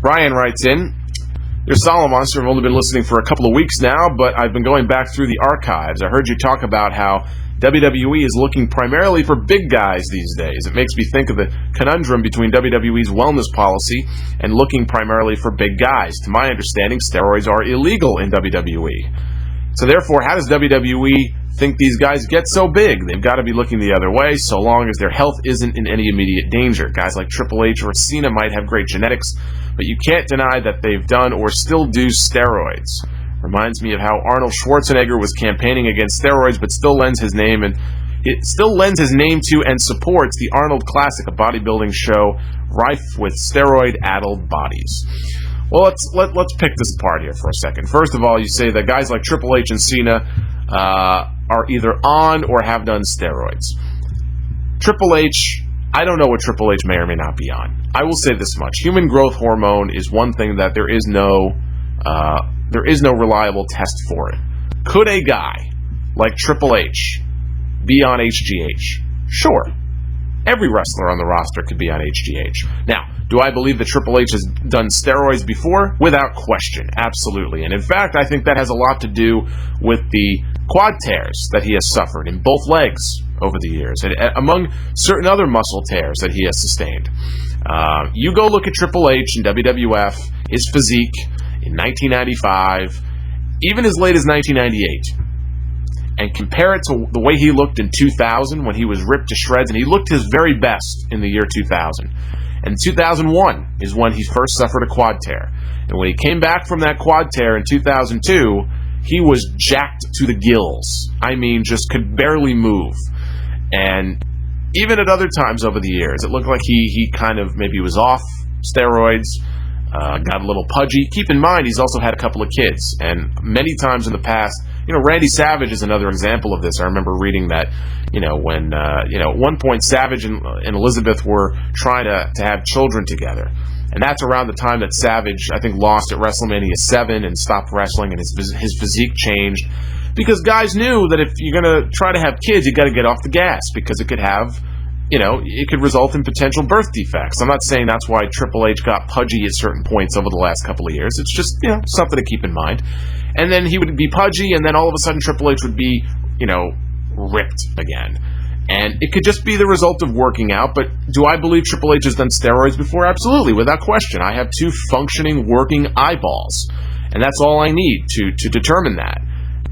Brian writes in, "Dear Solomonster, I've only been listening for a couple of weeks now, but I've been going back through the archives. I heard you talk about how WWE is looking primarily for big guys these days. It makes me think of the conundrum between WWE's wellness policy and looking primarily for big guys. To my understanding, steroids are illegal in WWE. So therefore, how does WWE think these guys get so big? They've got to be looking the other way, so long as their health isn't in any immediate danger. Guys like Triple H or Cena might have great genetics, but you can't deny that they've done or still do steroids. Reminds me of how Arnold Schwarzenegger was campaigning against steroids, but still lends his name to and supports the Arnold Classic, a bodybuilding show rife with steroid-addled bodies." Well, let's pick this apart here for a second. First of all, you say that guys like Triple H and Cena are either on or have done steroids. Triple H, I don't know what Triple H may or may not be on. I will say this much: human growth hormone is one thing that there is no reliable test for it. Could a guy like Triple H be on HGH? Sure. Every wrestler on the roster could be on HGH. Now, do I believe that Triple H has done steroids before? Without question, absolutely. And in fact, I think that has a lot to do with the quad tears that he has suffered in both legs over the years, and among certain other muscle tears that he has sustained. You go look at Triple H in WWF, his physique in 1995, even as late as 1998, and compare it to the way he looked in 2000 when he was ripped to shreds, and he looked his very best in the year 2000. And 2001 is when he first suffered a quad tear. And when he came back from that quad tear in 2002, he was jacked to the gills. I mean, just could barely move. And even at other times over the years, it looked like he kind of maybe was off steroids, got a little pudgy. Keep in mind, he's also had a couple of kids. And many times in the past, Randy Savage is another example of this. I remember reading that, when, at one point Savage and Elizabeth were trying to have children together. And that's around the time that Savage, I think, lost at WrestleMania 7 and stopped wrestling, and his physique changed. Because guys knew that if you're going to try to have kids, you got to get off the gas, because it could have, it could result in potential birth defects. I'm not saying that's why Triple H got pudgy at certain points over the last couple of years. It's just, something to keep in mind. And then he would be pudgy, and then all of a sudden Triple H would be, ripped again. And it could just be the result of working out, but do I believe Triple H has done steroids before? Absolutely, without question. I have two functioning, working eyeballs, and that's all I need to determine that.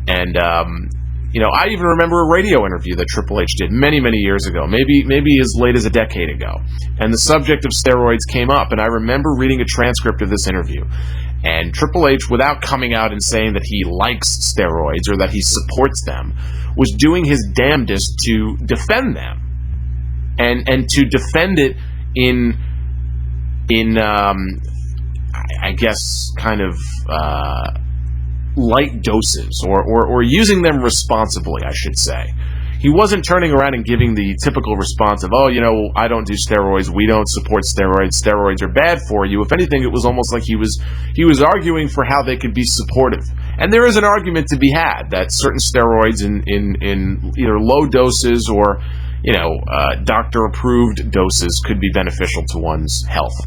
And, I even remember a radio interview that Triple H did many, many years ago, maybe as late as a decade ago, and the subject of steroids came up, and I remember reading a transcript of this interview. And Triple H, without coming out and saying that he likes steroids or that he supports them, was doing his damnedest to defend them, and to defend it in I guess kind of light doses, or using them responsibly, I should say. He wasn't turning around and giving the typical response of, I don't do steroids, we don't support steroids, steroids are bad for you. If anything, it was almost like he was arguing for how they could be supportive. And there is an argument to be had that certain steroids in either low doses or, doctor-approved doses could be beneficial to one's health.